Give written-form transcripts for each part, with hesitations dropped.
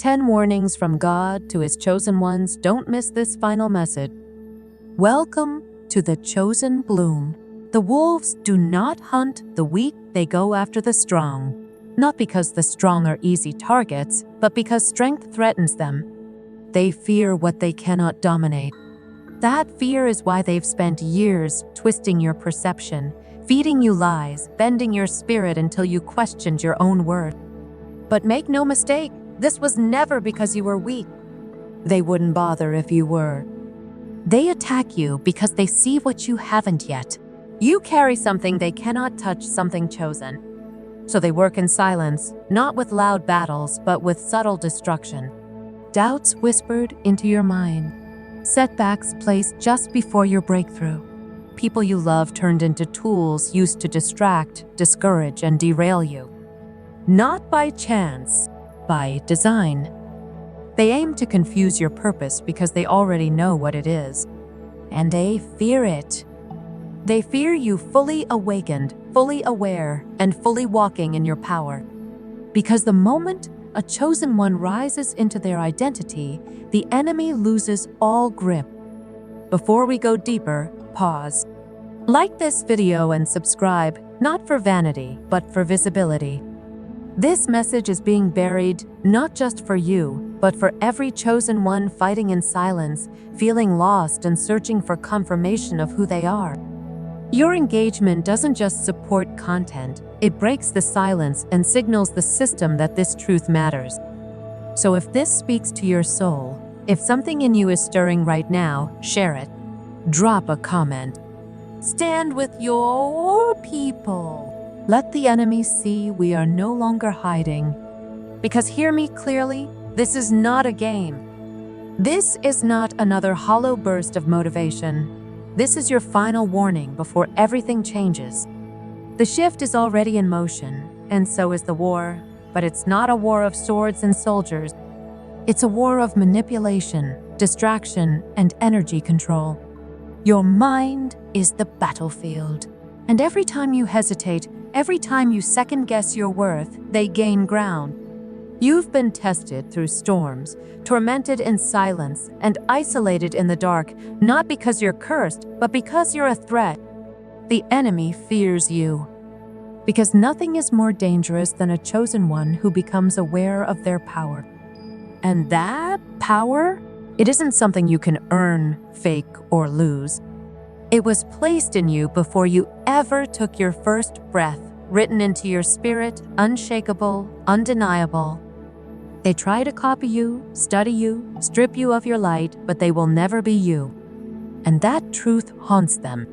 10 warnings from God to His chosen ones. Don't miss this final message. Welcome to the chosen bloom. The wolves do not hunt the weak, they go after the strong. Not because the strong are easy targets, but because strength threatens them. They fear what they cannot dominate. That fear is why they've spent years twisting your perception, feeding you lies, bending your spirit until you questioned your own worth. But make no mistake, this was never because you were weak. They wouldn't bother if you were. They attack you because they see what you haven't yet. You carry something they cannot touch, something chosen. So they work in silence, not with loud battles, but with subtle destruction. Doubts whispered into your mind. Setbacks placed just before your breakthrough. People you love turned into tools used to distract, discourage, and derail you. Not by chance, by design. They aim to confuse your purpose because they already know what it is. And they fear it. They fear you fully awakened, fully aware, and fully walking in your power. Because the moment a chosen one rises into their identity, the enemy loses all grip. Before we go deeper, pause. Like this video and subscribe, not for vanity, but for visibility. This message is being buried not just for you, but for every chosen one fighting in silence, feeling lost and searching for confirmation of who they are. Your engagement doesn't just support content, it breaks the silence and signals the system that this truth matters. So if this speaks to your soul, if something in you is stirring right now, share it. Drop a comment. Stand with your people. Let the enemy see we are no longer hiding. Because hear me clearly, this is not a game. This is not another hollow burst of motivation. This is your final warning before everything changes. The shift is already in motion, and so is the war, but it's not a war of swords and soldiers. It's a war of manipulation, distraction, and energy control. Your mind is the battlefield, and every time you hesitate, every time you second-guess your worth, they gain ground. You've been tested through storms, tormented in silence, and isolated in the dark, not because you're cursed, but because you're a threat. The enemy fears you. Because nothing is more dangerous than a chosen one who becomes aware of their power. And that power, it isn't something you can earn, fake, or lose. It was placed in you before you ever took your first breath, written into your spirit, unshakable, undeniable. They try to copy you, study you, strip you of your light, but they will never be you. And that truth haunts them.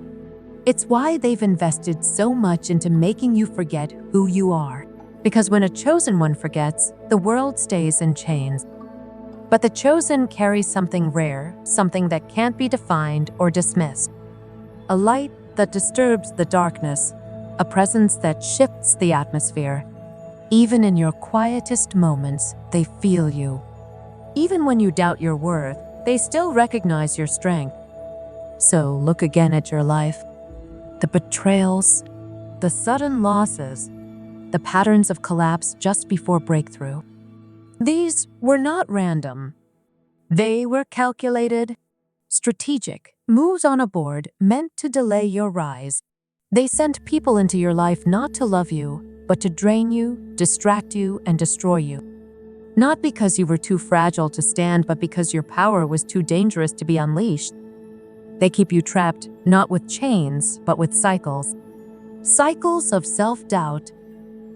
It's why they've invested so much into making you forget who you are. Because when a chosen one forgets, the world stays in chains. But the chosen carries something rare, something that can't be defined or dismissed. A light that disturbs the darkness, a presence that shifts the atmosphere. Even in your quietest moments, they feel you. Even when you doubt your worth, they still recognize your strength. So look again at your life. The betrayals, the sudden losses, the patterns of collapse just before breakthrough. These were not random. They were calculated, strategic, moves on a board meant to delay your rise. They sent people into your life not to love you, but to drain you, distract you, and destroy you. Not because you were too fragile to stand, but because your power was too dangerous to be unleashed. They keep you trapped, not with chains, but with cycles. Cycles of self-doubt,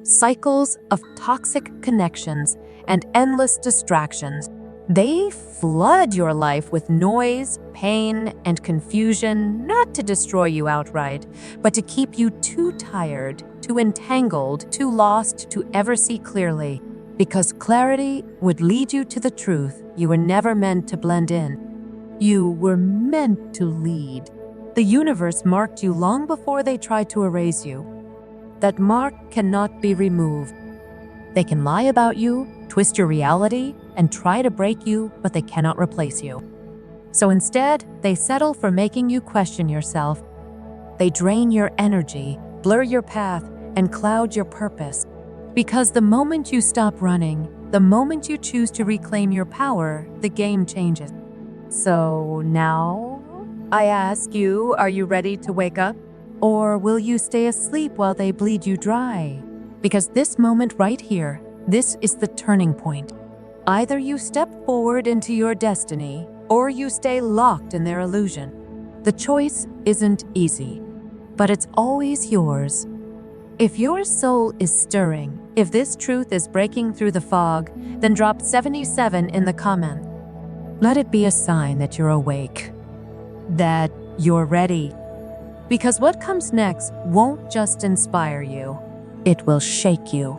cycles of toxic connections, and endless distractions. They flood your life with noise, pain, and confusion, not to destroy you outright, but to keep you too tired, too entangled, too lost to ever see clearly. Because clarity would lead you to the truth you were never meant to blend in. You were meant to lead. The universe marked you long before they tried to erase you. That mark cannot be removed. They can lie about you, twist your reality, and try to break you, but they cannot replace you. So instead, they settle for making you question yourself. They drain your energy, blur your path, and cloud your purpose. Because the moment you stop running, The moment you choose to reclaim your power, the game changes. So now, I ask you, are you ready to wake up? Or will you stay asleep while they bleed you dry? Because this moment right here, this is the turning point. Either you step forward into your destiny, or you stay locked in their illusion. The choice isn't easy, but it's always yours. If your soul is stirring, if this truth is breaking through the fog, then drop 77 in the comment. Let it be a sign that you're awake, that you're ready. Because what comes next won't just inspire you, it will shake you.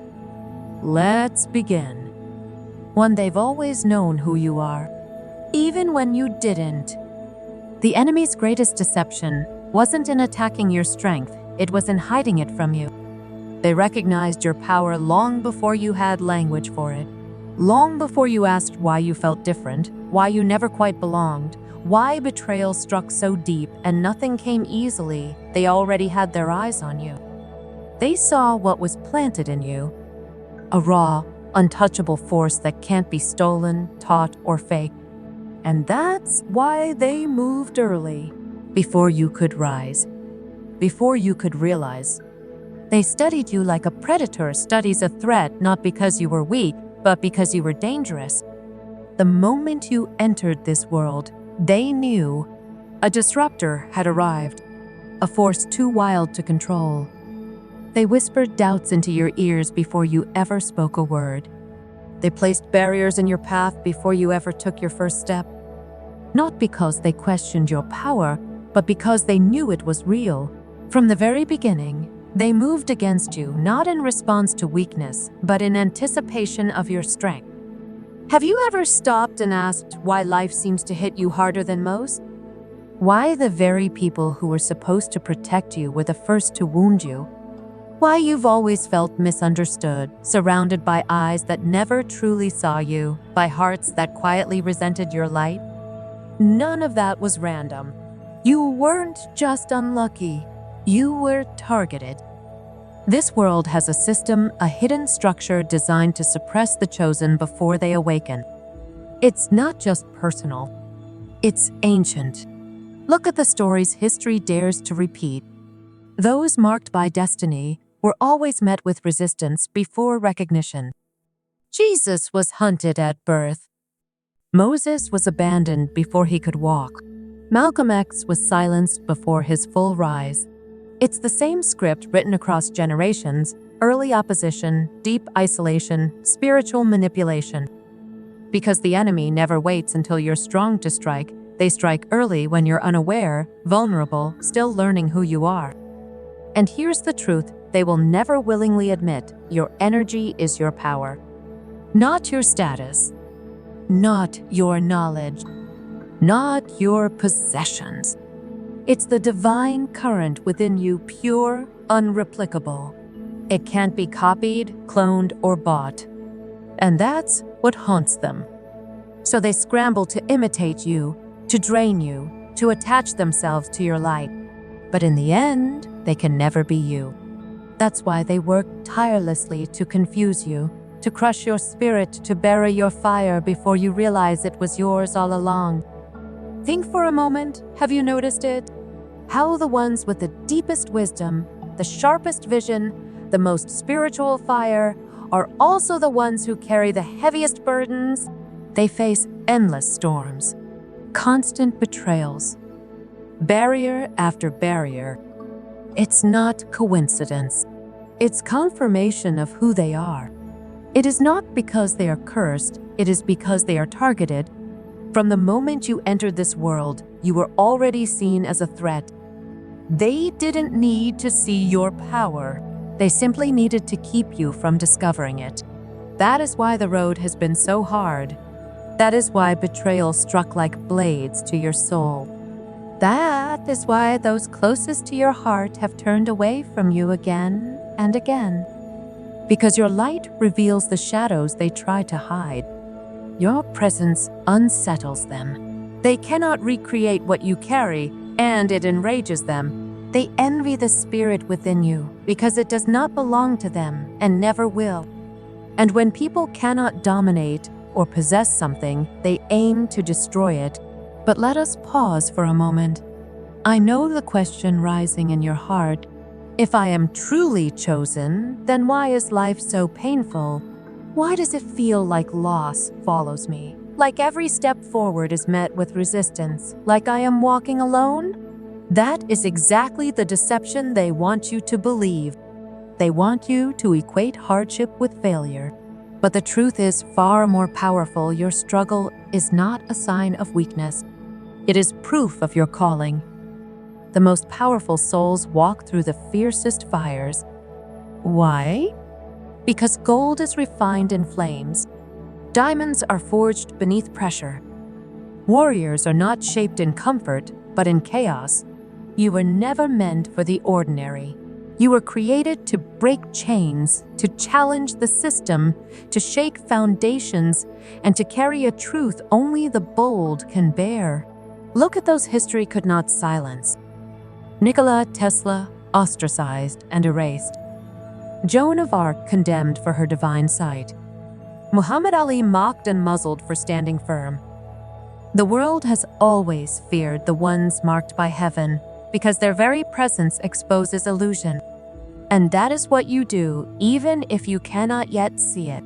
Let's begin. One, they've always known who you are, even when you didn't. The enemy's greatest deception wasn't in attacking your strength, it was in hiding it from you. They recognized your power long before you had language for it, long before you asked why you felt different, why you never quite belonged, why betrayal struck so deep and nothing came easily. They already had their eyes on you. They saw what was planted in you, a raw, untouchable force that can't be stolen, taught, or faked. And that's why they moved early, before you could rise, before you could realize. They studied you like a predator studies a threat, not because you were weak, but because you were dangerous. The moment you entered this world, they knew a disruptor had arrived, a force too wild to control. They whispered doubts into your ears before you ever spoke a word. They placed barriers in your path before you ever took your first step. Not because they questioned your power, but because they knew it was real. From the very beginning, they moved against you, not in response to weakness, but in anticipation of your strength. Have you ever stopped and asked why life seems to hit you harder than most? Why the very people who were supposed to protect you were the first to wound you? Why you've always felt misunderstood, surrounded by eyes that never truly saw you, by hearts that quietly resented your light? None of that was random. You weren't just unlucky. You were targeted. This world has a system, a hidden structure designed to suppress the chosen before they awaken. It's not just personal. It's ancient. Look at the stories history dares to repeat. Those marked by destiny were always met with resistance before recognition. Jesus was hunted at birth. Moses was abandoned before he could walk. Malcolm X was silenced before his full rise. It's the same script written across generations: early opposition, deep isolation, spiritual manipulation. Because the enemy never waits until you're strong to strike, they strike early when you're unaware, vulnerable, still learning who you are. And here's the truth they will never willingly admit: your energy is your power. Not your status, not your knowledge, not your possessions. It's the divine current within you, pure, unreplicable. It can't be copied, cloned, or bought. And that's what haunts them. So they scramble to imitate you, to drain you, to attach themselves to your light. But in the end, they can never be you. That's why they work tirelessly to confuse you, to crush your spirit, to bury your fire before you realize it was yours all along. Think for a moment, have you noticed it? How the ones with the deepest wisdom, the sharpest vision, the most spiritual fire are also the ones who carry the heaviest burdens. They face endless storms, constant betrayals, barrier after barrier. It's not coincidence. It's confirmation of who they are. It is not because they are cursed, it is because they are targeted. From the moment you entered this world, you were already seen as a threat. They didn't need to see your power. They simply needed to keep you from discovering it. That is why the road has been so hard. That is why betrayal struck like blades to your soul. That is why those closest to your heart have turned away from you again and again. Because your light reveals the shadows they try to hide. Your presence unsettles them. They cannot recreate what you carry, and it enrages them. They envy the spirit within you because it does not belong to them and never will. And when people cannot dominate or possess something, they aim to destroy it. But let us pause for a moment. I know the question rising in your heart. If I am truly chosen, then why is life so painful? Why does it feel like loss follows me? Like every step forward is met with resistance? Like I am walking alone? That is exactly the deception they want you to believe. They want you to equate hardship with failure. But the truth is far more powerful. Your struggle is not a sign of weakness. It is proof of your calling. The most powerful souls walk through the fiercest fires. Why? Because gold is refined in flames. Diamonds are forged beneath pressure. Warriors are not shaped in comfort, but in chaos. You were never meant for the ordinary. You were created to break chains, to challenge the system, to shake foundations, and to carry a truth only the bold can bear. Look at those history could not silence. Nikola Tesla, ostracized and erased. Joan of Arc condemned for her divine sight. Muhammad Ali mocked and muzzled for standing firm. The world has always feared the ones marked by heaven, because their very presence exposes illusion. And that is what you do, even if you cannot yet see it.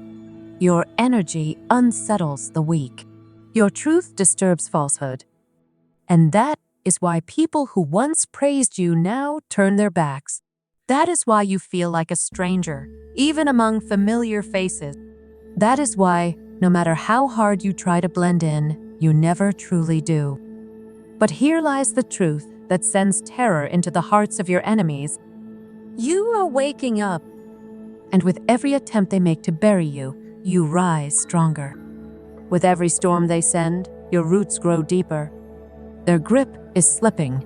Your energy unsettles the weak. Your truth disturbs falsehood. And that is why people who once praised you now turn their backs. That is why you feel like a stranger, even among familiar faces. That is why, no matter how hard you try to blend in, you never truly do. But here lies the truth that sends terror into the hearts of your enemies. You are waking up, and with every attempt they make to bury you, you rise stronger. With every storm they send, your roots grow deeper. Their grip is slipping.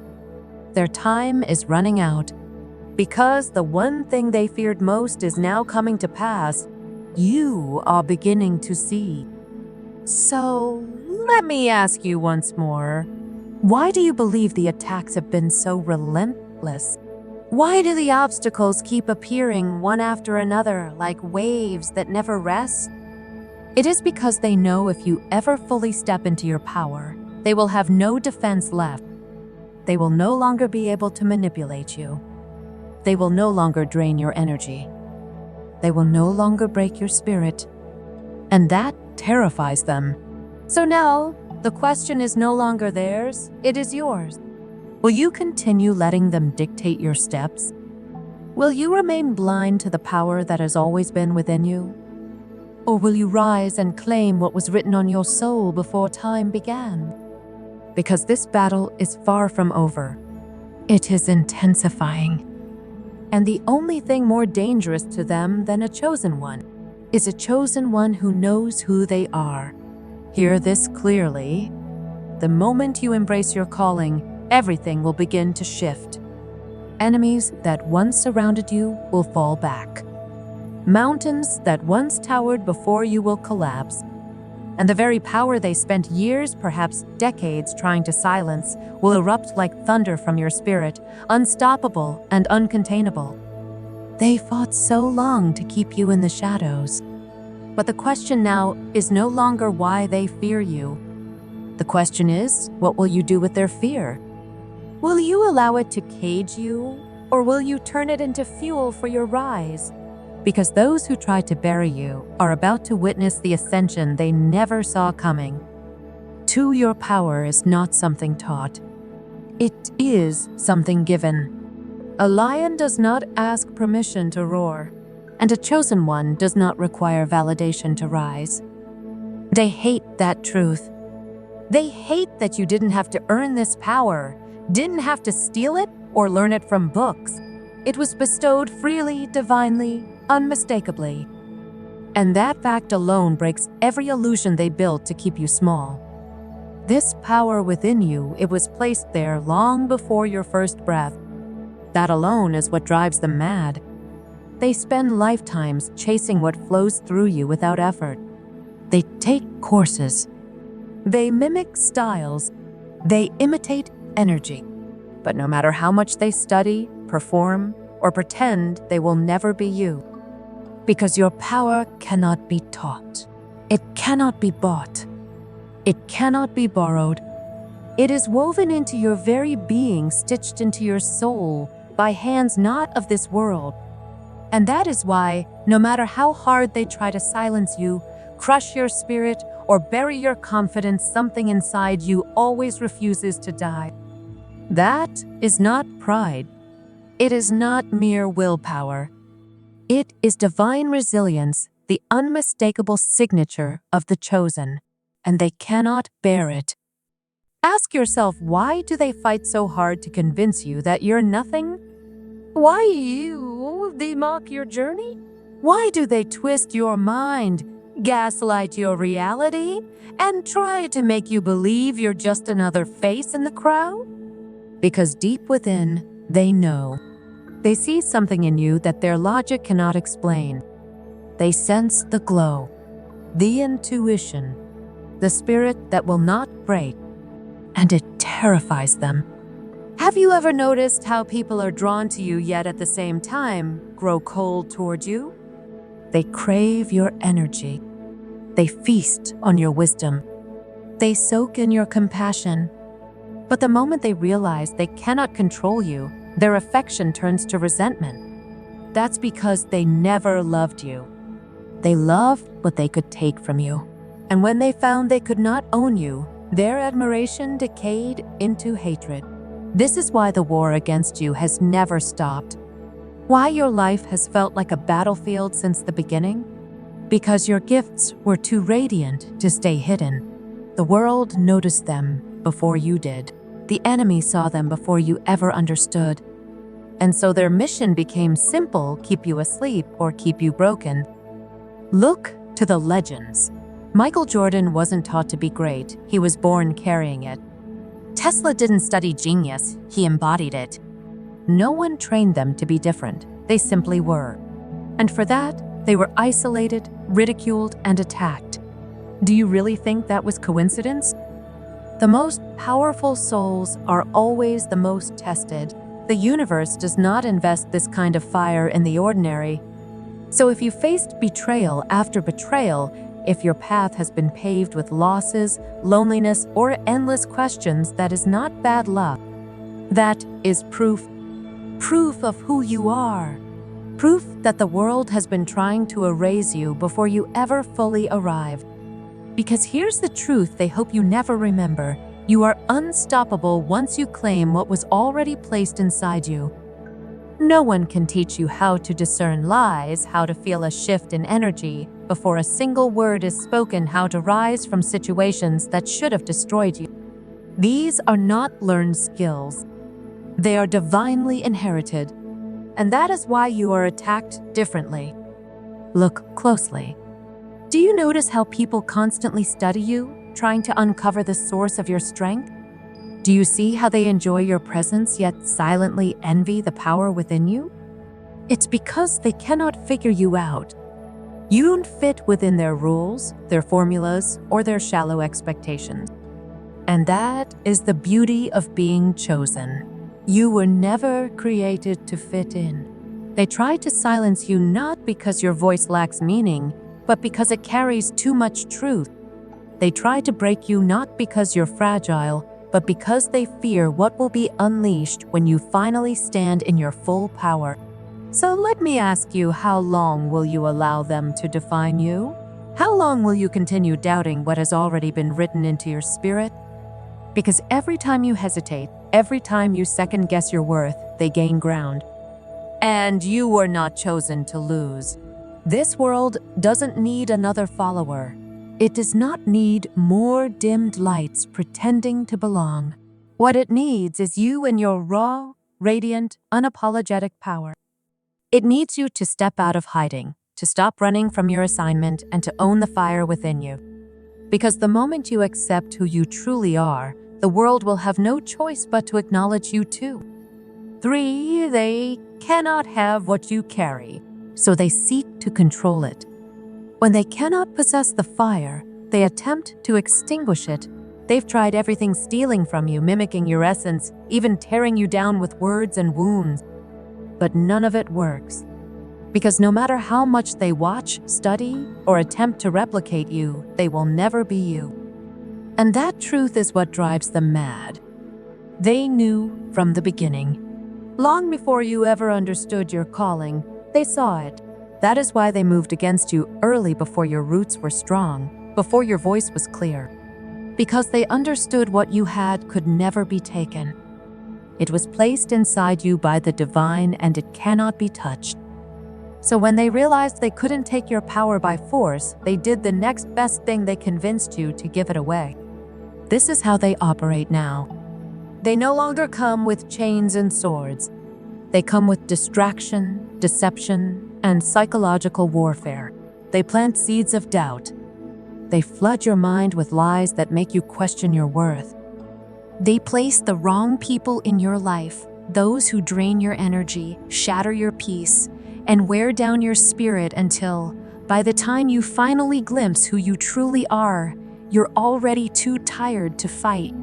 Their time is running out. Because the one thing they feared most is now coming to pass, you are beginning to see. So, let me ask you once more. Why do you believe the attacks have been so relentless? Why do the obstacles keep appearing one after another like waves that never rest? It is because they know if you ever fully step into your power, they will have no defense left. They will no longer be able to manipulate you. They will no longer drain your energy. They will no longer break your spirit. And that terrifies them. So now, the question is no longer theirs, it is yours. Will you continue letting them dictate your steps? Will you remain blind to the power that has always been within you? Or will you rise and claim what was written on your soul before time began? Because this battle is far from over. It is intensifying. And the only thing more dangerous to them than a chosen one is a chosen one who knows who they are. Hear this clearly. The moment you embrace your calling, everything will begin to shift. Enemies that once surrounded you will fall back. Mountains that once towered before you will collapse. And the very power they spent years, perhaps decades, trying to silence will erupt like thunder from your spirit, unstoppable and uncontainable. They fought so long to keep you in the shadows. But the question now is no longer why they fear you. The question is, what will you do with their fear? Will you allow it to cage you, or will you turn it into fuel for your rise? Because those who try to bury you are about to witness the ascension they never saw coming. To your power is not something taught. It is something given. A lion does not ask permission to roar, and a chosen one does not require validation to rise. They hate that truth. They hate that you didn't have to earn this power, didn't have to steal it or learn it from books. It was bestowed freely, divinely, unmistakably. And that fact alone breaks every illusion they built to keep you small. This power within you, it was placed there long before your first breath. That alone is what drives them mad. They spend lifetimes chasing what flows through you without effort. They take courses. They mimic styles. They imitate energy. But no matter how much they study, perform, or pretend, they will never be you. Because your power cannot be taught. It cannot be bought. It cannot be borrowed. It is woven into your very being, stitched into your soul by hands not of this world. And that is why, no matter how hard they try to silence you, crush your spirit, or bury your confidence, something inside you always refuses to die. That is not pride. It is not mere willpower. It is divine resilience, the unmistakable signature of the chosen, and they cannot bear it. Ask yourself, why do they fight so hard to convince you that you're nothing? Why they mock your journey? Why do they twist your mind, gaslight your reality, and try to make you believe you're just another face in the crowd? Because deep within, they know. They see something in you that their logic cannot explain. They sense the glow, the intuition, the spirit that will not break, and it terrifies them. Have you ever noticed how people are drawn to you yet at the same time grow cold toward you? They crave your energy. They feast on your wisdom. They soak in your compassion. But the moment they realize they cannot control you, their affection turns to resentment. That's because they never loved you. They loved what they could take from you. And when they found they could not own you, their admiration decayed into hatred. This is why the war against you has never stopped. Why your life has felt like a battlefield since the beginning? Because your gifts were too radiant to stay hidden. The world noticed them before you did. The enemy saw them before you ever understood. And so their mission became simple: keep you asleep or keep you broken. Look to the legends. Michael Jordan wasn't taught to be great, he was born carrying it. Tesla didn't study genius, he embodied it. No one trained them to be different, they simply were. And for that, they were isolated, ridiculed, and attacked. Do you really think that was coincidence? The most powerful souls are always the most tested. The universe does not invest this kind of fire in the ordinary. So if you faced betrayal after betrayal, if your path has been paved with losses, loneliness, or endless questions, that is not bad luck. That is proof. Proof of who you are. Proof that the world has been trying to erase you before you ever fully arrive. Because here's the truth they hope you never remember. You are unstoppable once you claim what was already placed inside you. No one can teach you how to discern lies, how to feel a shift in energy before a single word is spoken, how to rise from situations that should have destroyed you. These are not learned skills. They are divinely inherited. And that is why you are attacked differently. Look closely. Do you notice how people constantly study you, trying to uncover the source of your strength? Do you see how they enjoy your presence yet silently envy the power within you? It's because they cannot figure you out. You don't fit within their rules, their formulas, or their shallow expectations. And that is the beauty of being chosen. You were never created to fit in. They try to silence you not because your voice lacks meaning, but because it carries too much truth. They try to break you not because you're fragile, but because they fear what will be unleashed when you finally stand in your full power. So let me ask you, how long will you allow them to define you? How long will you continue doubting what has already been written into your spirit? Because every time you hesitate, every time you second-guess your worth, they gain ground. And you were not chosen to lose. This world doesn't need another follower. It does not need more dimmed lights pretending to belong. What it needs is you in your raw, radiant, unapologetic power. It needs you to step out of hiding, to stop running from your assignment, and to own the fire within you. Because the moment you accept who you truly are, the world will have no choice but to acknowledge you too. 3, they cannot have what you carry, so they seek to control it. When they cannot possess the fire, they attempt to extinguish it. They've tried everything, stealing from you, mimicking your essence, even tearing you down with words and wounds. But none of it works. Because no matter how much they watch, study, or attempt to replicate you, they will never be you. And that truth is what drives them mad. They knew from the beginning. Long before you ever understood your calling, they saw it. That is why they moved against you early, before your roots were strong, before your voice was clear. Because they understood what you had could never be taken. It was placed inside you by the divine, and it cannot be touched. So when they realized they couldn't take your power by force, they did the next best thing. They convinced you to give it away. This is how they operate now. They no longer come with chains and swords. They come with distraction, deception, and psychological warfare. They plant seeds of doubt. They flood your mind with lies that make you question your worth. They place the wrong people in your life, those who drain your energy, shatter your peace, and wear down your spirit until, by the time you finally glimpse who you truly are, you're already too tired to fight.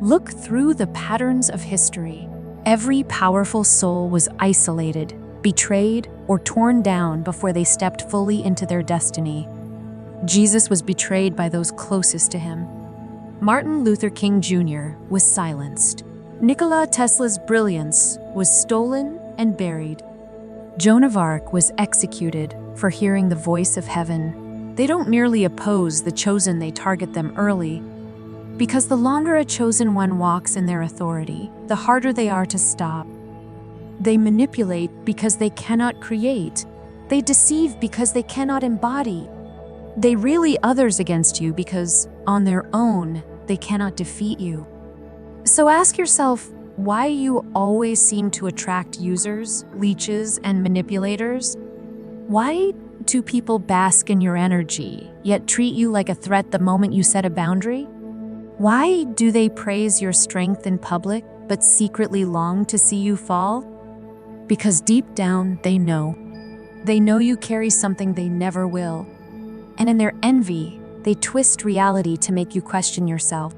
Look through the patterns of history. Every powerful soul was isolated, betrayed, or torn down before they stepped fully into their destiny. Jesus was betrayed by those closest to him. Martin Luther King Jr. was silenced. Nikola Tesla's brilliance was stolen and buried. Joan of Arc was executed for hearing the voice of heaven. They don't merely oppose the chosen, they target them early. Because the longer a chosen one walks in their authority, the harder they are to stop. They manipulate because they cannot create. They deceive because they cannot embody. They rally others against you because, on their own, they cannot defeat you. So ask yourself why you always seem to attract users, leeches, and manipulators. Why do people bask in your energy, yet treat you like a threat the moment you set a boundary? Why do they praise your strength in public, but secretly long to see you fall? Because deep down, they know. They know you carry something they never will. And in their envy, they twist reality to make you question yourself.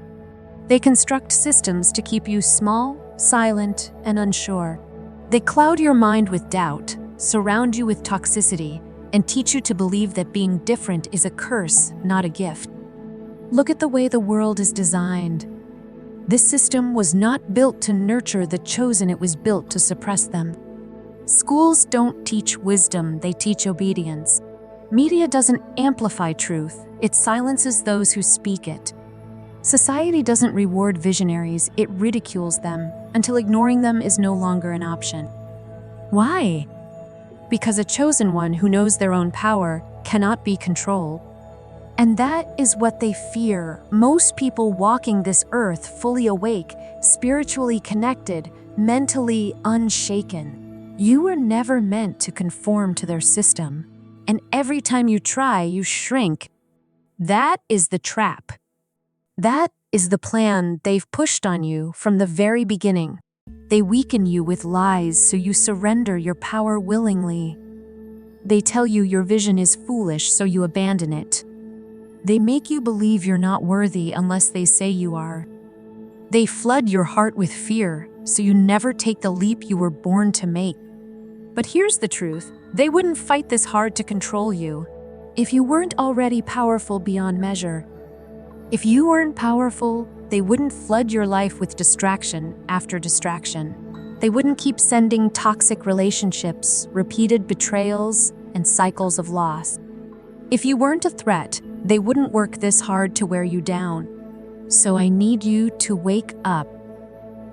They construct systems to keep you small, silent, and unsure. They cloud your mind with doubt, surround you with toxicity, and teach you to believe that being different is a curse, not a gift. Look at the way the world is designed. This system was not built to nurture the chosen, it was built to suppress them. Schools don't teach wisdom, they teach obedience. Media doesn't amplify truth, it silences those who speak it. Society doesn't reward visionaries, it ridicules them, until ignoring them is no longer an option. Why? Because a chosen one who knows their own power cannot be controlled. And that is what they fear. Most people walking this earth fully awake, spiritually connected, mentally unshaken. You were never meant to conform to their system. And every time you try, you shrink. That is the trap. That is the plan they've pushed on you from the very beginning. They weaken you with lies so you surrender your power willingly. They tell you your vision is foolish so you abandon it. They make you believe you're not worthy unless they say you are. They flood your heart with fear so you never take the leap you were born to make. But here's the truth. They wouldn't fight this hard to control you if you weren't already powerful beyond measure. If you weren't powerful, they wouldn't flood your life with distraction after distraction. They wouldn't keep sending toxic relationships, repeated betrayals, and cycles of loss. If you weren't a threat, they wouldn't work this hard to wear you down. So I need you to wake up.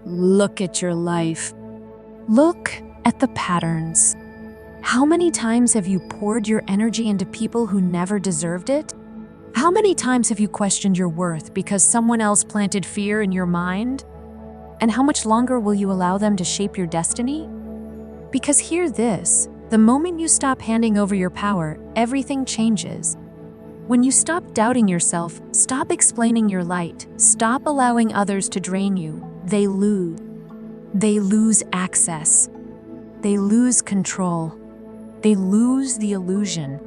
Look at your life. Look at the patterns. How many times have you poured your energy into people who never deserved it? How many times have you questioned your worth because someone else planted fear in your mind? And how much longer will you allow them to shape your destiny? Because hear this, the moment you stop handing over your power, everything changes. When you stop doubting yourself, stop explaining your light, stop allowing others to drain you, they lose. They lose access. They lose control. They lose the illusion.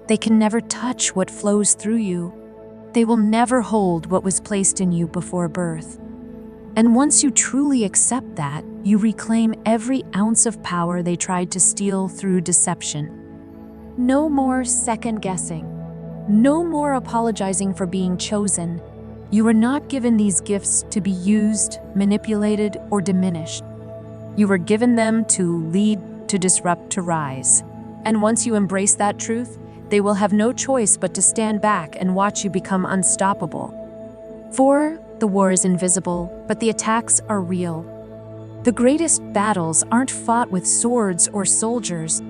They can never touch what flows through you. They will never hold what was placed in you before birth. And once you truly accept that, you reclaim every ounce of power they tried to steal through deception. No more second guessing. No more apologizing for being chosen. You are not given these gifts to be used, manipulated, or diminished. You were given them to lead, to disrupt, to rise. And once you embrace that truth, they will have no choice but to stand back and watch you become unstoppable. 4. The war is invisible, but the attacks are real. The greatest battles aren't fought with swords or soldiers.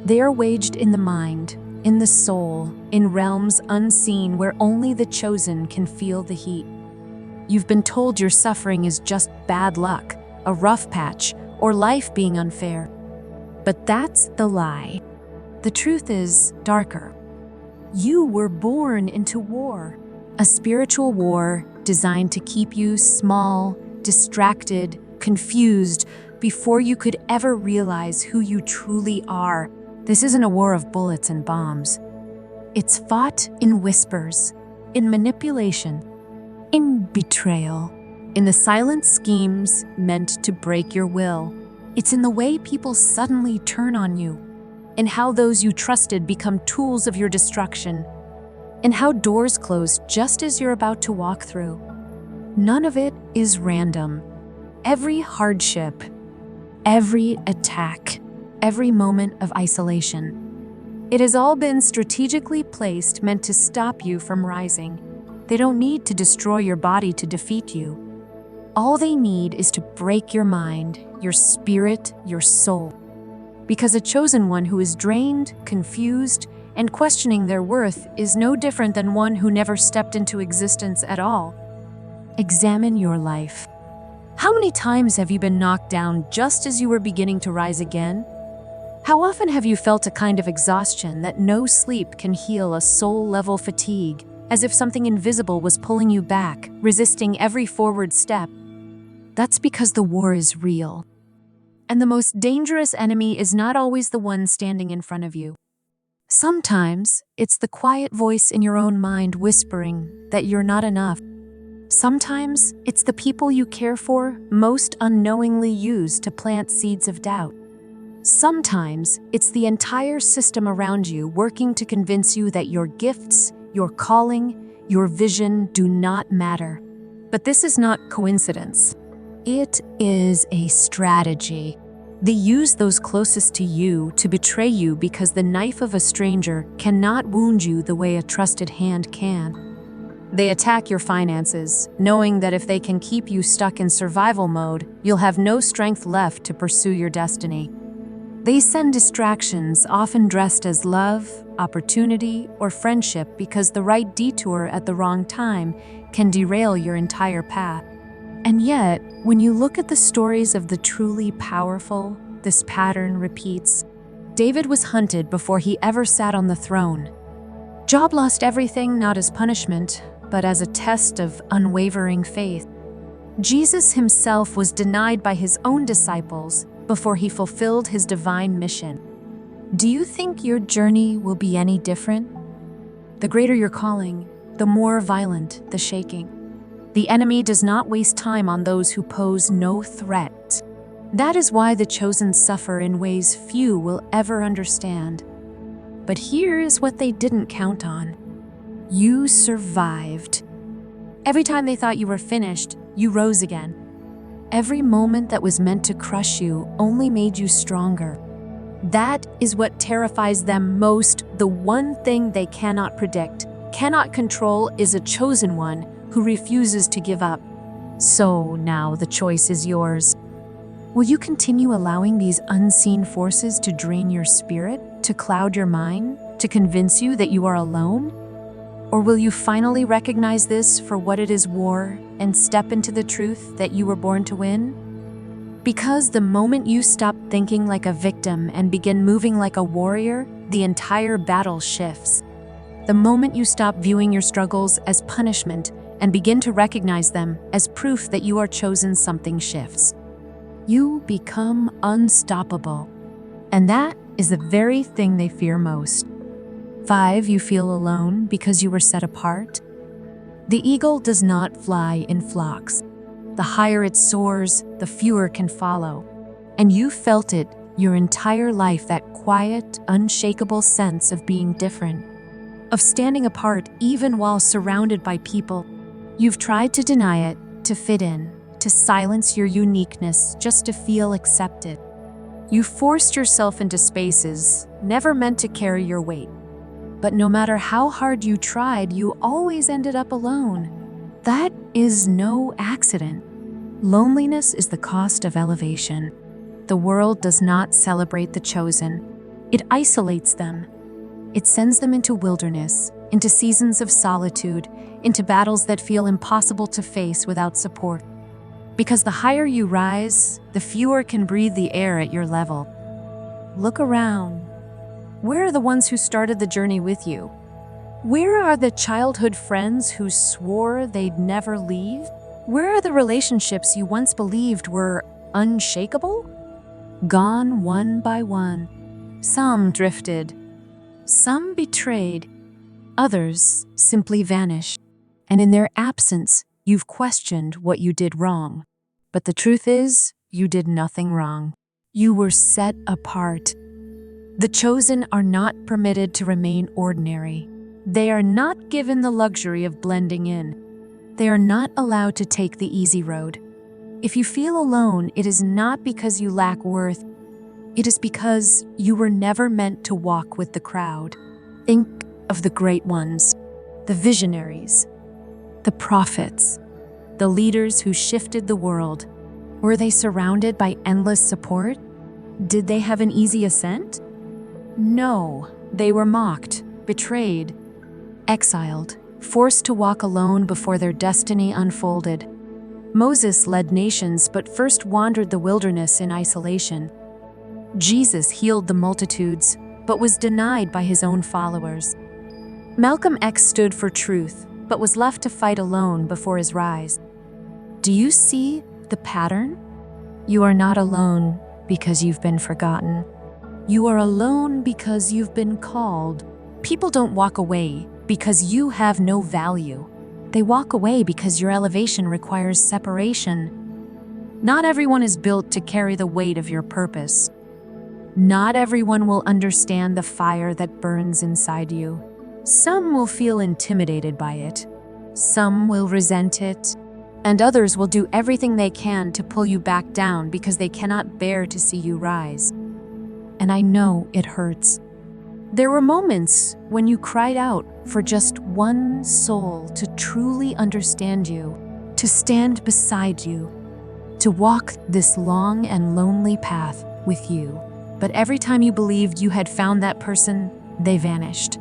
They are waged in the mind, in the soul, in realms unseen where only the chosen can feel the heat. You've been told your suffering is just bad luck, a rough patch, or life being unfair. But that's the lie. The truth is darker. You were born into war, a spiritual war designed to keep you small, distracted, confused, before you could ever realize who you truly are. This isn't a war of bullets and bombs. It's fought in whispers, in manipulation, in betrayal, in the silent schemes meant to break your will. It's in the way people suddenly turn on you, in how those you trusted become tools of your destruction, in how doors close just as you're about to walk through. None of it is random. Every hardship, every attack, every moment of isolation. It has all been strategically placed, meant to stop you from rising. They don't need to destroy your body to defeat you. All they need is to break your mind, your spirit, your soul. Because a chosen one who is drained, confused, and questioning their worth is no different than one who never stepped into existence at all. Examine your life. How many times have you been knocked down just as you were beginning to rise again? How often have you felt a kind of exhaustion that no sleep can heal, a soul-level fatigue, as if something invisible was pulling you back, resisting every forward step? That's because the war is real. And the most dangerous enemy is not always the one standing in front of you. Sometimes it's the quiet voice in your own mind whispering that you're not enough. Sometimes it's the people you care for most unknowingly use to plant seeds of doubt. Sometimes it's the entire system around you working to convince you that your gifts, your calling, your vision do not matter. But this is not coincidence. It is a strategy. They use those closest to you to betray you because the knife of a stranger cannot wound you the way a trusted hand can. They attack your finances, knowing that if they can keep you stuck in survival mode, you'll have no strength left to pursue your destiny. They send distractions, often dressed as love, opportunity, or friendship, because the right detour at the wrong time can derail your entire path. And yet, when you look at the stories of the truly powerful, this pattern repeats. David was hunted before he ever sat on the throne. Job lost everything not as punishment, but as a test of unwavering faith. Jesus himself was denied by his own disciples before he fulfilled his divine mission. Do you think your journey will be any different? The greater your calling, the more violent the shaking. The enemy does not waste time on those who pose no threat. That is why the chosen suffer in ways few will ever understand. But here is what they didn't count on. You survived. Every time they thought you were finished, you rose again. Every moment that was meant to crush you only made you stronger. That is what terrifies them most. The one thing they cannot predict, cannot control, is a chosen one who refuses to give up. So now the choice is yours. Will you continue allowing these unseen forces to drain your spirit, to cloud your mind, to convince you that you are alone? Or will you finally recognize this for what it is, war, and step into the truth that you were born to win? Because the moment you stop thinking like a victim and begin moving like a warrior, the entire battle shifts. The moment you stop viewing your struggles as punishment and begin to recognize them as proof that you are chosen, something shifts. You become unstoppable. And that is the very thing they fear most. 5. You feel alone because you were set apart. The eagle does not fly in flocks. The higher it soars, the fewer can follow. And you felt it Your entire life, that quiet, unshakable sense of being different, of standing apart even while surrounded by people. You've tried to deny it, to fit in, to silence your uniqueness just to feel accepted. You forced yourself into spaces never meant to carry your weight. But no matter how hard you tried, you always ended up alone. That is no accident. Loneliness is the cost of elevation. The world does not celebrate the chosen. It isolates them. It sends them into wilderness, into seasons of solitude, into battles that feel impossible to face without support. Because the higher you rise, the fewer can breathe the air at your level. Look around. Where are the ones who started the journey with you? Where are the childhood friends who swore they'd never leave? Where are the relationships you once believed were unshakable? Gone one by one. Some drifted. Some betrayed. Others simply vanished. And in their absence, you've questioned what you did wrong. But the truth is, you did nothing wrong. You were set apart. The chosen are not permitted to remain ordinary. They are not given the luxury of blending in. They are not allowed to take the easy road. If you feel alone, it is not because you lack worth. It is because you were never meant to walk with the crowd. Think of the great ones, the visionaries, the prophets, the leaders who shifted the world. Were they surrounded by endless support? Did they have an easy ascent? No, they were mocked, betrayed, exiled, forced to walk alone before their destiny unfolded. Moses led nations but first wandered the wilderness in isolation. Jesus healed the multitudes but was denied by his own followers. Malcolm X stood for truth but was left to fight alone before his rise. Do you see the pattern? You are not alone because you've been forgotten. You are alone because you've been called. People don't walk away because you have no value. They walk away because your elevation requires separation. Not everyone is built to carry the weight of your purpose. Not everyone will understand the fire that burns inside you. Some will feel intimidated by it. Some will resent it. And others will do everything they can to pull you back down because they cannot bear to see you rise. And I know it hurts. There were moments when you cried out for just one soul to truly understand you, to stand beside you, to walk this long and lonely path with you. But every time you believed you had found that person, they vanished.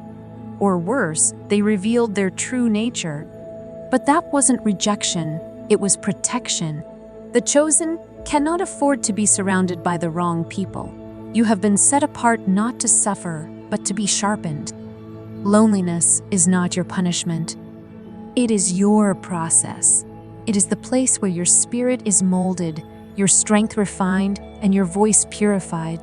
Or worse, they revealed their true nature. But that wasn't rejection, it was protection. The chosen cannot afford to be surrounded by the wrong people. You have been set apart not to suffer, but to be sharpened. Loneliness is not your punishment. It is your process. It is the place where your spirit is molded, your strength refined, and your voice purified.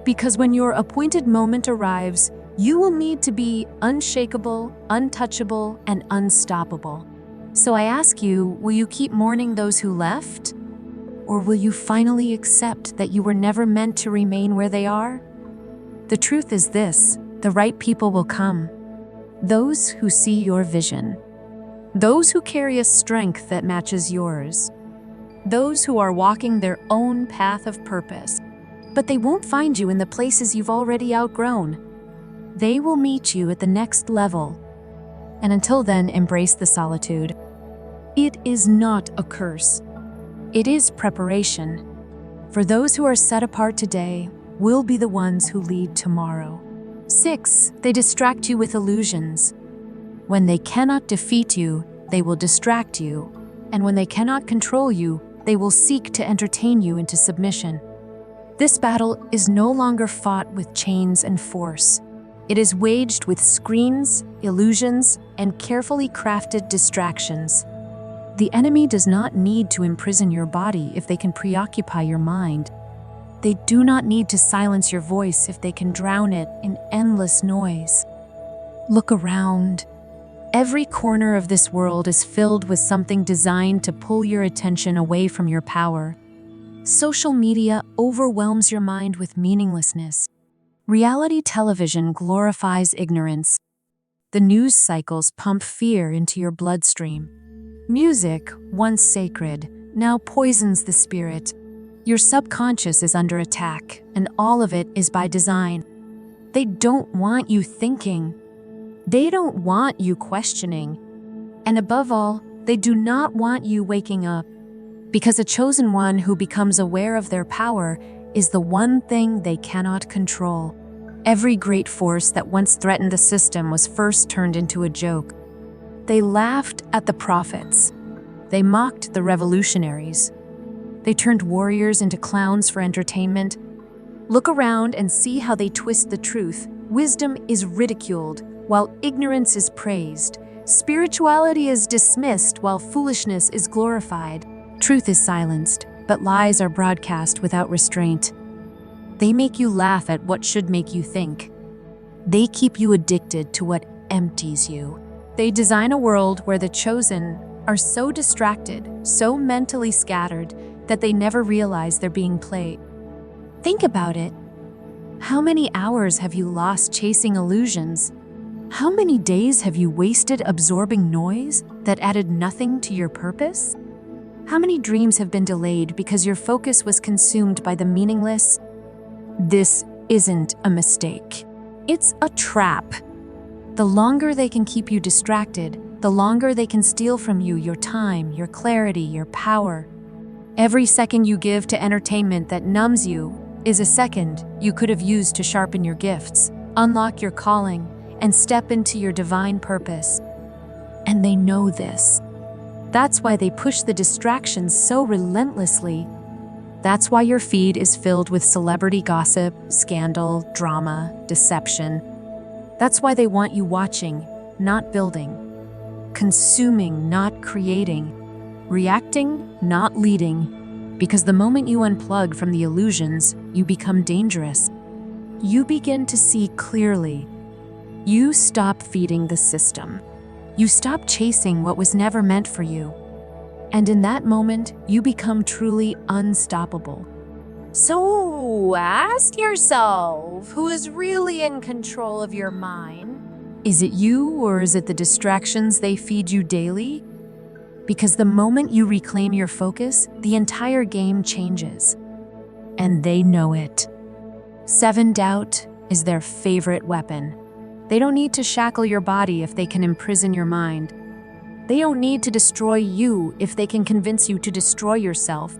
Because when your appointed moment arrives, you will need to be unshakable, untouchable, and unstoppable. So I ask you, will you keep mourning those who left? Or will you finally accept that you were never meant to remain where they are? The truth is this: the right people will come. Those who see your vision. Those who carry a strength that matches yours. Those who are walking their own path of purpose. But they won't find you in the places you've already outgrown. They will meet you at the next level. And until then, embrace the solitude. It is not a curse. It is preparation. For those who are set apart today will be the ones who lead tomorrow. 6. They distract you with illusions. When they cannot defeat you, they will distract you. And when they cannot control you, they will seek to entertain you into submission. This battle is no longer fought with chains and force. It is waged with screens, illusions, and carefully crafted distractions. The enemy does not need to imprison your body if they can preoccupy your mind. They do not need to silence your voice if they can drown it in endless noise. Look around. Every corner of this world is filled with something designed to pull your attention away from your power. Social media overwhelms your mind with meaninglessness. Reality television glorifies ignorance. The news cycles pump fear into your bloodstream. Music, once sacred, now poisons the spirit. Your subconscious is under attack, and all of it is by design. They don't want you thinking. They don't want you questioning. And above all, they do not want you waking up. Because a chosen one who becomes aware of their power is the one thing they cannot control. Every great force that once threatened the system was first turned into a joke. They laughed at the prophets. They mocked the revolutionaries. They turned warriors into clowns for entertainment. Look around and see how they twist the truth. Wisdom is ridiculed, while ignorance is praised. Spirituality is dismissed, while foolishness is glorified. Truth is silenced, but lies are broadcast without restraint. They make you laugh at what should make you think. They keep you addicted to what empties you. They design a world where the chosen are so distracted, so mentally scattered, that they never realize they're being played. Think about it. How many hours have you lost chasing illusions? How many days have you wasted absorbing noise that added nothing to your purpose? How many dreams have been delayed because your focus was consumed by the meaningless? This isn't a mistake. It's a trap. The longer they can keep you distracted, the longer they can steal from you your time, your clarity, your power. Every second you give to entertainment that numbs you is a second you could have used to sharpen your gifts, unlock your calling, and step into your divine purpose. And they know this. That's why they push the distractions so relentlessly. That's why your feed is filled with celebrity gossip, scandal, drama, deception. That's why they want you watching, not building, consuming, not creating, reacting, not leading. Because the moment you unplug from the illusions, you become dangerous. You begin to see clearly. You stop feeding the system. You stop chasing what was never meant for you. And in that moment, you become truly unstoppable. So ask yourself, who is really in control of your mind? Is it you, or is it the distractions they feed you daily? Because the moment you reclaim your focus, the entire game changes. And they know it. 7 doubt is their favorite weapon. They don't need to shackle your body if they can imprison your mind. They don't need to destroy you if they can convince you to destroy yourself.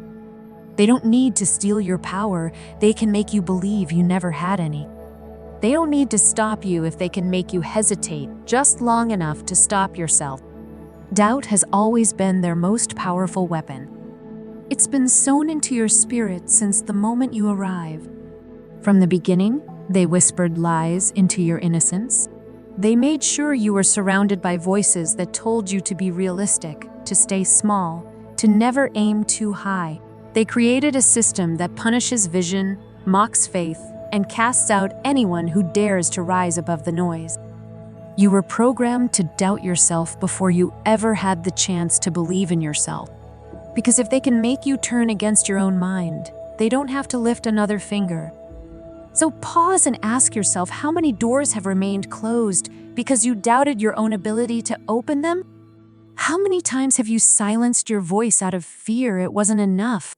They don't need to steal your power. They can make you believe you never had any. They don't need to stop you if they can make you hesitate just long enough to stop yourself. Doubt has always been their most powerful weapon. It's been sown into your spirit since the moment you arrive. From the beginning, they whispered lies into your innocence. They made sure you were surrounded by voices that told you to be realistic, to stay small, to never aim too high. They created a system that punishes vision, mocks faith, and casts out anyone who dares to rise above the noise. You were programmed to doubt yourself before you ever had the chance to believe in yourself. Because if they can make you turn against your own mind, they don't have to lift another finger. So pause and ask yourself how many doors have remained closed because you doubted your own ability to open them? How many times have you silenced your voice out of fear it wasn't enough?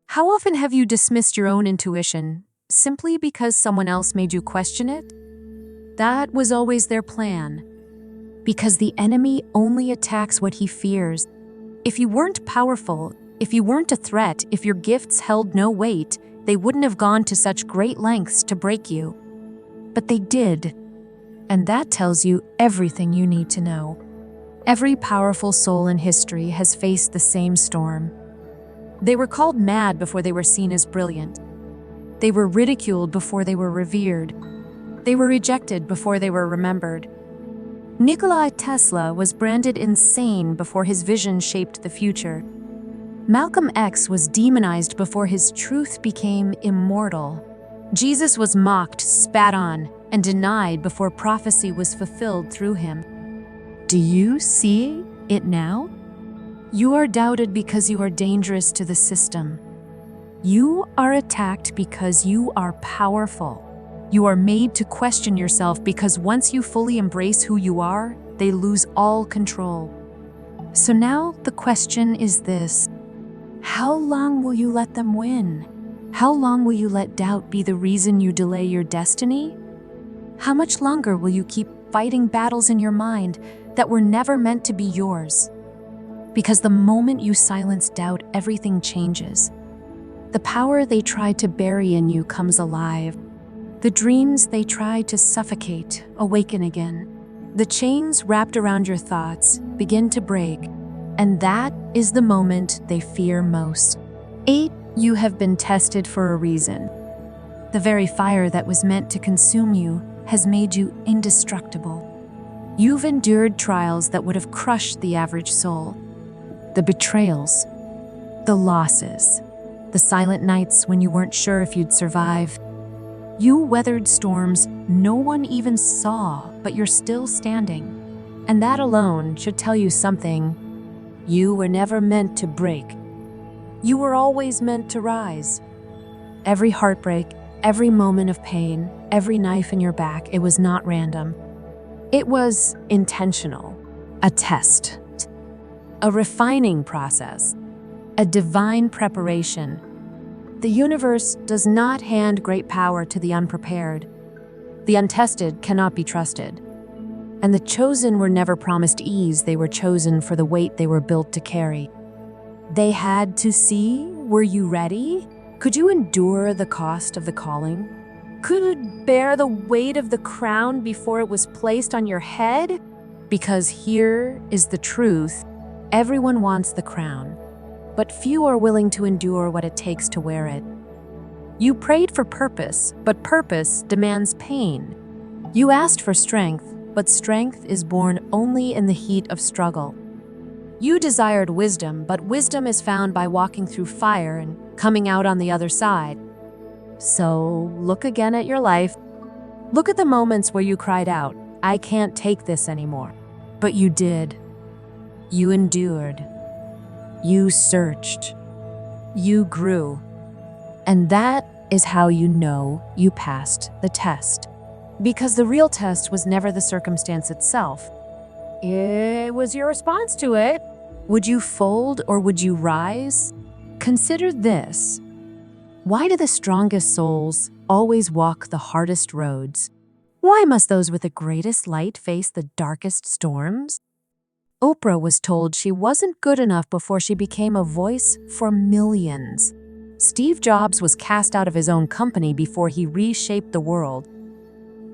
How often have you dismissed your own intuition simply because someone else made you question it? That was always their plan. Because the enemy only attacks what he fears. If you weren't powerful, if you weren't a threat, if your gifts held no weight, they wouldn't have gone to such great lengths to break you. But they did. And that tells you everything you need to know. Every powerful soul in history has faced the same storm. They were called mad before they were seen as brilliant. They were ridiculed before they were revered. They were rejected before they were remembered. Nikola Tesla was branded insane before his vision shaped the future. Malcolm X was demonized before his truth became immortal. Jesus was mocked, spat on, and denied before prophecy was fulfilled through him. Do you see it now? You are doubted because you are dangerous to the system. You are attacked because you are powerful. You are made to question yourself because once you fully embrace who you are, they lose all control. So now the question is this: how long will you let them win? How long will you let doubt be the reason you delay your destiny? How much longer will you keep fighting battles in your mind that were never meant to be yours? Because the moment you silence doubt, everything changes. The power they tried to bury in you comes alive. The dreams they tried to suffocate awaken again. The chains wrapped around your thoughts begin to break, and that is the moment they fear most. 8. You have been tested for a reason. The very fire that was meant to consume you has made you indestructible. You've endured trials that would have crushed the average soul. The betrayals, the losses, the silent nights when you weren't sure if you'd survive. You weathered storms no one even saw, but you're still standing. And that alone should tell you something. You were never meant to break. You were always meant to rise. Every heartbreak, every moment of pain, every knife in your back, it was not random. It was intentional, a test, a refining process, a divine preparation. The universe does not hand great power to the unprepared. The untested cannot be trusted. And the chosen were never promised ease, they were chosen for the weight they were built to carry. They had to see, were you ready? Could you endure the cost of the calling? Could you bear the weight of the crown before it was placed on your head? Because here is the truth. Everyone wants the crown, but few are willing to endure what it takes to wear it. You prayed for purpose, but purpose demands pain. You asked for strength, but strength is born only in the heat of struggle. You desired wisdom, but wisdom is found by walking through fire and coming out on the other side. So look again at your life. Look at the moments where you cried out, "I can't take this anymore." But you did. You endured. You searched. You grew. And that is how you know you passed the test. Because the real test was never the circumstance itself. It was your response to it. Would you fold or would you rise? Consider this. Why do the strongest souls always walk the hardest roads? Why must those with the greatest light face the darkest storms? Oprah was told she wasn't good enough before she became a voice for millions. Steve Jobs was cast out of his own company before he reshaped the world.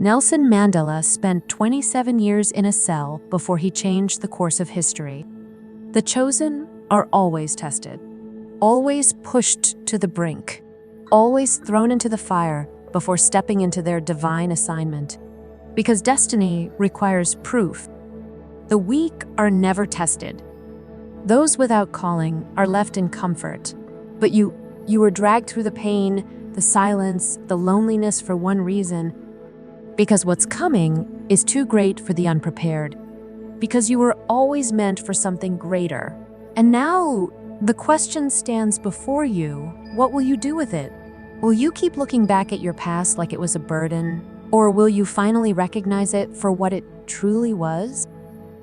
Nelson Mandela spent 27 years in a cell before he changed the course of history. The chosen are always tested, always pushed to the brink, always thrown into the fire before stepping into their divine assignment. Because destiny requires proof. The weak are never tested. Those without calling are left in comfort. But you were dragged through the pain, the silence, the loneliness for one reason. Because what's coming is too great for the unprepared. Because you were always meant for something greater. And now the question stands before you. What will you do with it? Will you keep looking back at your past like it was a burden? Or will you finally recognize it for what it truly was?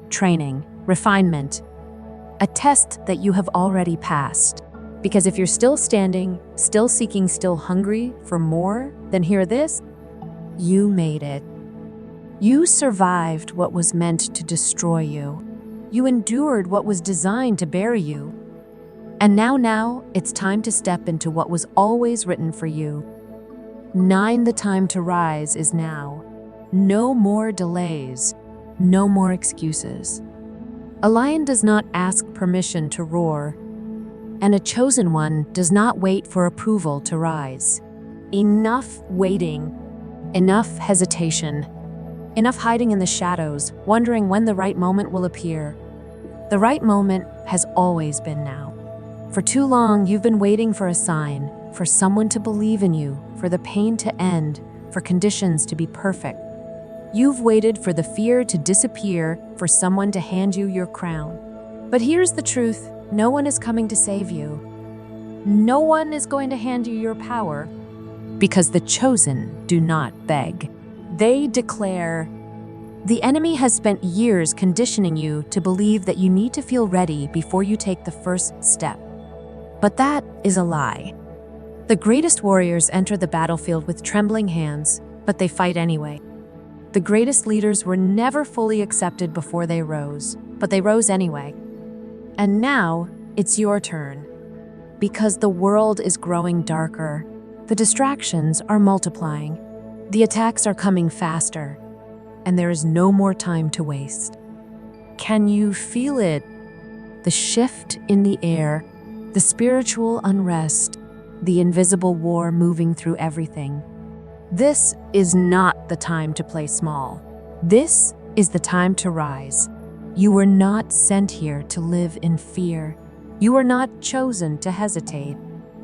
Training, refinement, a test that you have already passed. Because if you're still standing, still seeking, still hungry for more, then hear this. You made it. You survived what was meant to destroy you. You endured what was designed to bury you. And now it's time to step into what was always written for you. 9, the time to rise is now. No more delays. No more excuses. A lion does not ask permission to roar, and a chosen one does not wait for approval to rise. Enough waiting. Enough hesitation. Enough hiding in the shadows, wondering when the right moment will appear. The right moment has always been now. For too long, you've been waiting for a sign, for someone to believe in you, for the pain to end, for conditions to be perfect. You've waited for the fear to disappear, for someone to hand you your crown. But here's the truth, no one is coming to save you. No one is going to hand you your power, because the chosen do not beg. They declare. The enemy has spent years conditioning you to believe that you need to feel ready before you take the first step. But that is a lie. The greatest warriors enter the battlefield with trembling hands, but they fight anyway. The greatest leaders were never fully accepted before they rose, but they rose anyway. And now, it's your turn. Because the world is growing darker, the distractions are multiplying, the attacks are coming faster, and there is no more time to waste. Can you feel it? The shift in the air, the spiritual unrest, the invisible war moving through everything. This is not the time to play small. This is the time to rise. You were not sent here to live in fear. You were not chosen to hesitate.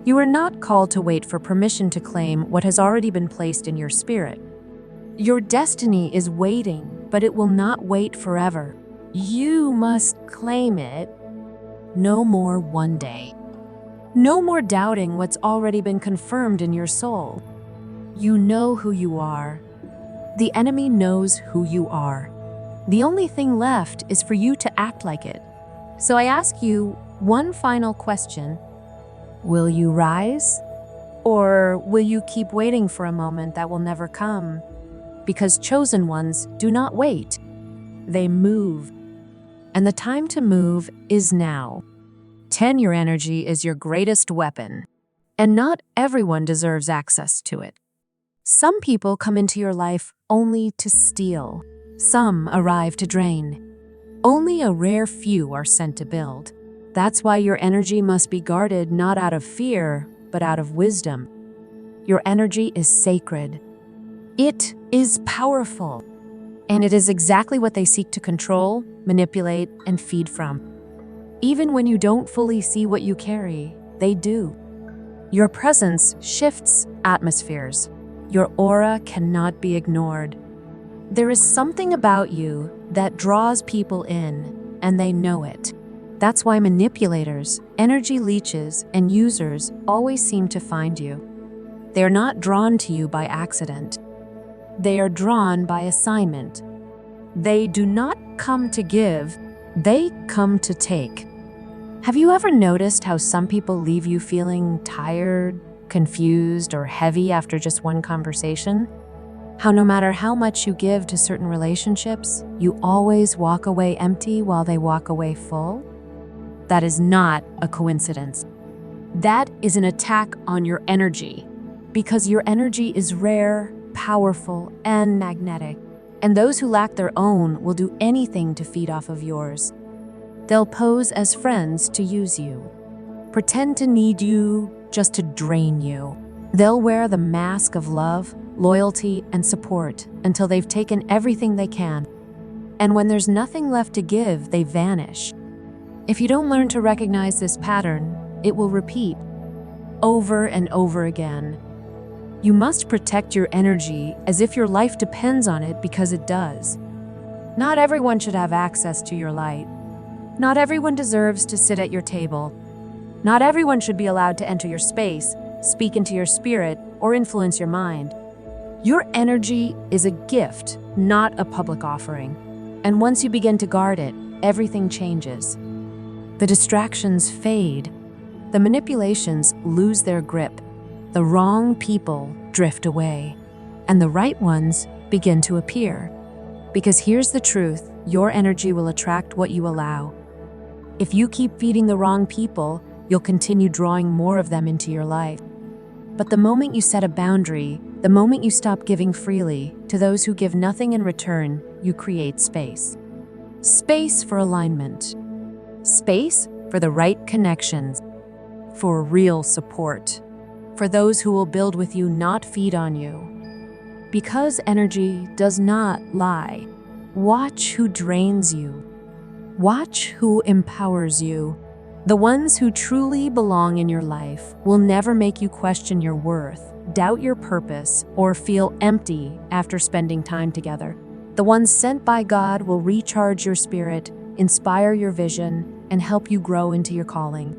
You were not called to wait for permission to claim what has already been placed in your spirit. Your destiny is waiting, but it will not wait forever. You must claim it. No more one day. No more doubting what's already been confirmed in your soul. You know who you are. The enemy knows who you are. The only thing left is for you to act like it. So I ask you one final question. Will you rise? Or will you keep waiting for a moment that will never come? Because chosen ones do not wait. They move. And the time to move is now. Tenure energy is your greatest weapon. And not everyone deserves access to it. Some people come into your life only to steal. Some arrive to drain. Only a rare few are sent to build. That's why your energy must be guarded not out of fear, but out of wisdom. Your energy is sacred. It is powerful. And it is exactly what they seek to control, manipulate, and feed from. Even when you don't fully see what you carry, they do. Your presence shifts atmospheres. Your aura cannot be ignored. There is something about you that draws people in, and they know it. That's why manipulators, energy leeches, and users always seem to find you. They are not drawn to you by accident. They are drawn by assignment. They do not come to give, they come to take. Have you ever noticed how some people leave you feeling tired, confused, or heavy after just one conversation? How no matter how much you give to certain relationships, you always walk away empty while they walk away full? That is not a coincidence. That is an attack on your energy, because your energy is rare, powerful, and magnetic, and those who lack their own will do anything to feed off of yours. They'll pose as friends to use you, pretend to need you just to drain you. They'll wear the mask of love, loyalty, and support until they've taken everything they can. And when there's nothing left to give, they vanish. If you don't learn to recognize this pattern, it will repeat over and over again. You must protect your energy as if your life depends on it, because it does. Not everyone should have access to your light. Not everyone deserves to sit at your table. Not everyone should be allowed to enter your space, speak into your spirit, or influence your mind. Your energy is a gift, not a public offering. And once you begin to guard it, everything changes. The distractions fade. The manipulations lose their grip. The wrong people drift away. And the right ones begin to appear. Because here's the truth, your energy will attract what you allow. If you keep feeding the wrong people, you'll continue drawing more of them into your life. But the moment you set a boundary, the moment you stop giving freely to those who give nothing in return, you create space. Space for alignment. Space for the right connections. For real support. For those who will build with you, not feed on you. Because energy does not lie. Watch who drains you. Watch who empowers you. The ones who truly belong in your life will never make you question your worth, doubt your purpose, or feel empty after spending time together. The ones sent by God will recharge your spirit, inspire your vision, and help you grow into your calling.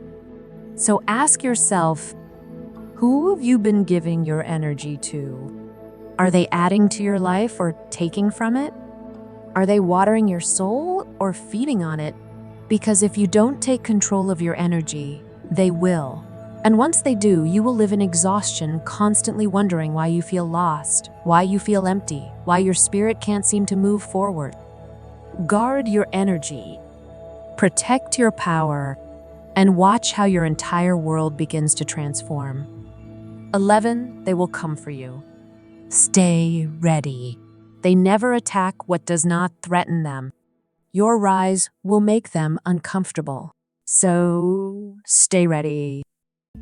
So ask yourself, who have you been giving your energy to? Are they adding to your life or taking from it? Are they watering your soul or feeding on it? Because if you don't take control of your energy, they will. And once they do, you will live in exhaustion, constantly wondering why you feel lost, why you feel empty, why your spirit can't seem to move forward. Guard your energy, protect your power, and watch how your entire world begins to transform. 11, they will come for you. Stay ready. They never attack what does not threaten them. Your rise will make them uncomfortable. So stay ready.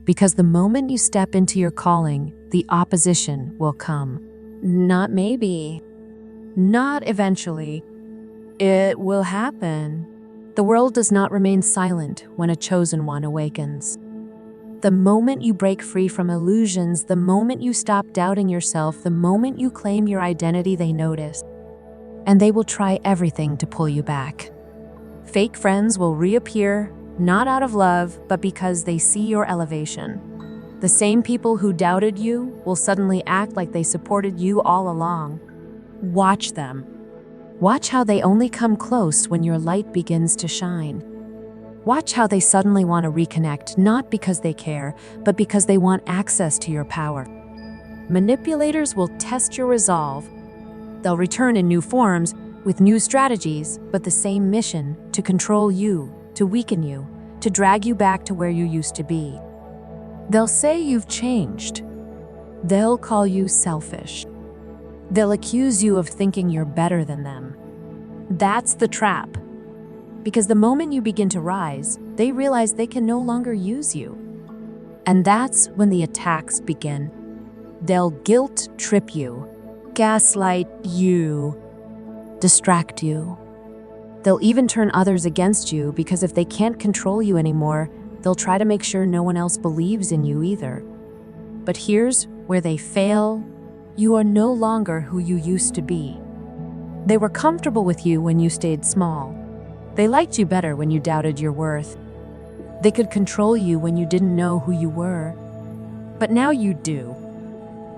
Because the moment you step into your calling, the opposition will come. Not maybe. Not eventually. It will happen. The world does not remain silent when a chosen one awakens. The moment you break free from illusions, the moment you stop doubting yourself, the moment you claim your identity, they notice. And they will try everything to pull you back. Fake friends will reappear, not out of love, but because they see your elevation. The same people who doubted you will suddenly act like they supported you all along. Watch them. Watch how they only come close when your light begins to shine. Watch how they suddenly want to reconnect, not because they care, but because they want access to your power. Manipulators will test your resolve. They'll return in new forms, with new strategies, but the same mission: to control you, to weaken you, to drag you back to where you used to be. They'll say you've changed. They'll call you selfish. They'll accuse you of thinking you're better than them. That's the trap. Because the moment you begin to rise, they realize they can no longer use you. And that's when the attacks begin. They'll guilt trip you, gaslight you, distract you. They'll even turn others against you because if they can't control you anymore, they'll try to make sure no one else believes in you either. But here's where they fail. You are no longer who you used to be. They were comfortable with you when you stayed small. They liked you better when you doubted your worth. They could control you when you didn't know who you were. But now you do.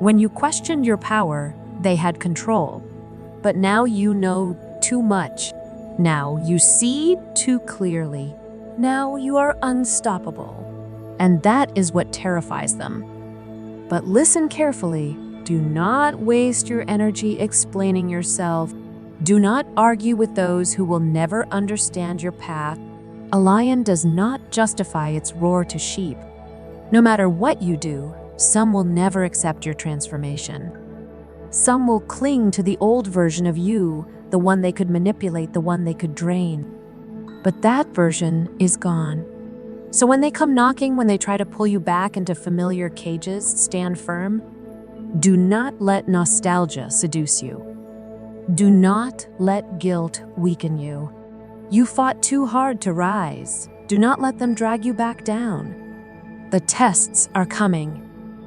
When you questioned your power, they had control. But now you know too much. Now you see too clearly. Now you are unstoppable. And that is what terrifies them. But listen carefully. Do not waste your energy explaining yourself. Do not argue with those who will never understand your path. A lion does not justify its roar to sheep. No matter what you do, some will never accept your transformation. Some will cling to the old version of you, the one they could manipulate, the one they could drain. But that version is gone. So when they come knocking, when they try to pull you back into familiar cages, stand firm. Do not let nostalgia seduce you. Do not let guilt weaken you. You fought too hard to rise. Do not let them drag you back down. The tests are coming.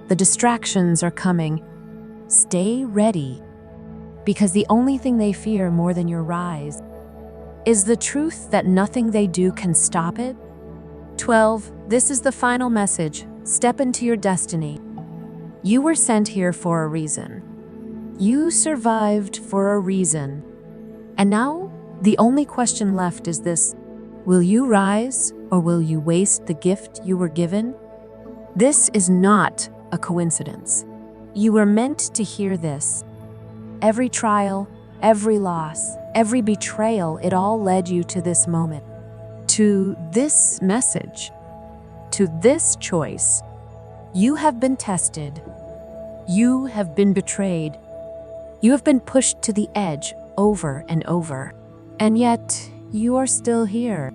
The distractions are coming. Stay ready, because the only thing they fear more than your rise is the truth that nothing they do can stop it. 12. This is the final message. Step into your destiny. You were sent here for a reason. You survived for a reason. And now, the only question left is this: will you rise, or will you waste the gift you were given? This is not a coincidence. You were meant to hear this. Every trial, every loss, every betrayal, it all led you to this moment, to this message, to this choice. You have been tested. You have been betrayed. You have been pushed to the edge over and over, and yet you are still here.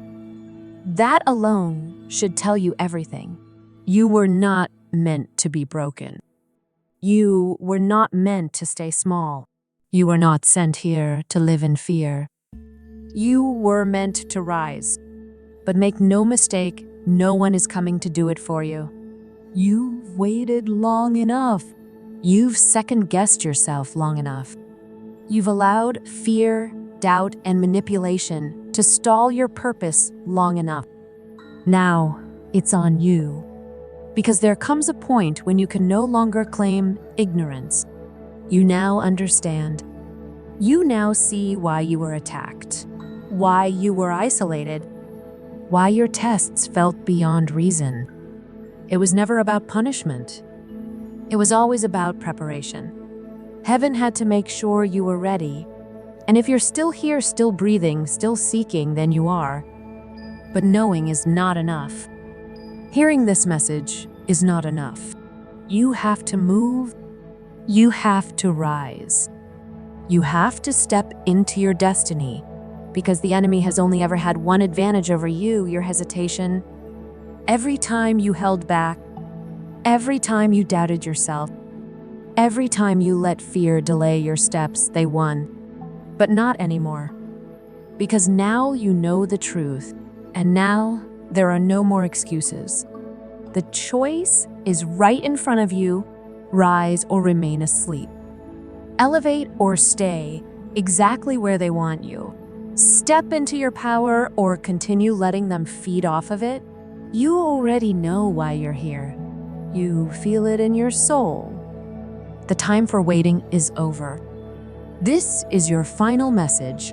That alone should tell you everything. You were not meant to be broken. You were not meant to stay small. You were not sent here to live in fear. You were meant to rise. But make no mistake, no one is coming to do it for you. You've waited long enough. You've second-guessed yourself long enough. You've allowed fear, doubt, and manipulation to stall your purpose long enough. Now, It's on you. Because there comes a point when you can no longer claim ignorance. You now understand. You now see why you were attacked, why you were isolated, why your tests felt beyond reason. It was never about punishment. It was always about preparation. Heaven had to make sure you were ready. And if you're still here, still breathing, still seeking, then you are. But knowing is not enough. Hearing this message is not enough. You have to move. You have to rise. You have to step into your destiny, because the enemy has only ever had one advantage over you, your hesitation. Every time you held back, every time you doubted yourself, every time you let fear delay your steps, they won. But not anymore. Because now you know the truth, and now there are no more excuses. The choice is right in front of you: rise or remain asleep. Elevate or stay exactly where they want you. Step into your power or continue letting them feed off of it. You already know why you're here. You feel it in your soul. The time for waiting is over. This is your final message.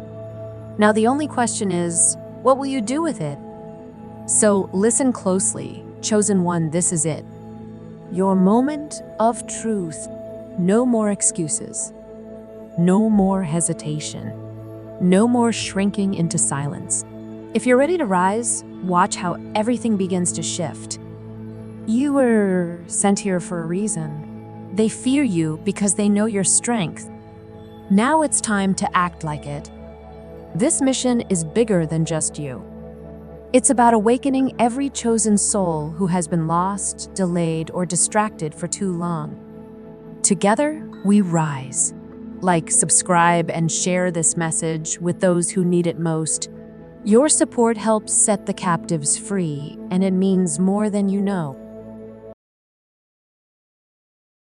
Now the only question is, what will you do with it? So listen closely. Chosen one, this is it. Your moment of truth. No more excuses. No more hesitation. No more shrinking into silence. If you're ready to rise, watch how everything begins to shift. You were sent here for a reason. They fear you because they know your strength. Now it's time to act like it. This mission is bigger than just you. It's about awakening every chosen soul who has been lost, delayed, or distracted for too long. Together, we rise. Like, subscribe, and share this message with those who need it most. Your support helps set the captives free, and it means more than you know.